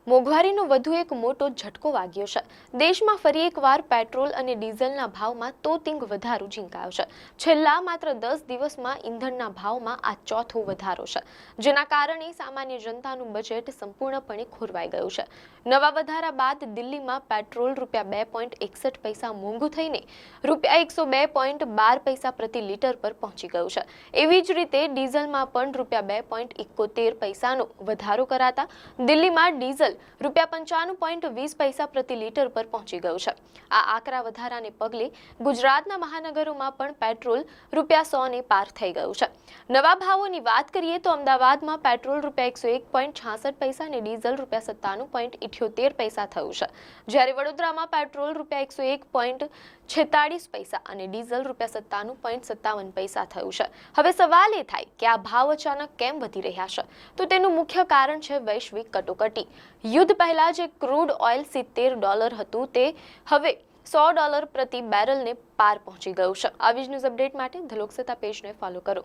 મોંઘવારીનો વધુ એક મોટો ઝટકો વાગ્યો છે। દેશમાં ફરી એકવાર પેટ્રોલ અને ડીઝલના ભાવમાં તોતિંગ વધારો ઝીંકાયો છે। છેલ્લા માત્ર 10 દિવસમાં ઈંધણના ભાવમાં આ ચોથો વધારો છે, જેના કારણે સામાન્ય જનતાનું બજેટ સંપૂર્ણપણે ખોરવાઈ ગયું છે। નવા વધારા બાદ દિલ્હીમાં પેટ્રોલ ₹2.61 પૈસા મોંઘું થઈને ₹102.12 પ્રતિ લીટર પર પહોંચી ગયું છે। એવી જ રીતે ડીઝલમાં પણ ₹2.71 પૈસાનો વધારો કરાતા દિલ્હીમાં ડીઝલ ₹95.20 પ્રતિ લીટર પર પહોંચી ગયું છે। આ આકરા વધારાને પગલે ગુજરાતના મહાનગરોમાં પણ પેટ્રોલ ₹100 ને પાર થઈ ગયું છે। નવા ભાવોની વાત કરીએ તો અમદાવાદમાં પેટ્રોલ ₹101.66 અને ડીઝલ ₹97.78 થયું છે, જ્યારે વડોદરામાં પેટ્રોલ ₹101.46 અને ડીઝલ ₹97.57 થયું છે। હવે સવાલ એ થાય કે આ ભાવ અચાનક કેમ વધી રહ્યા છે, તો તેનું મુખ્ય કારણ છે વૈશ્વિક કટોકટી। યુદ્ધ પહેલા જે ક્રૂડ ઓઇલ $70 હતું તે હવે $100 પ્રતિ બેરલને પાર પહોંચી ગયું છે। આવી જ ન્યૂઝ અપડેટ માટે ધ લોકસત્તા પેજને ફોલો કરો।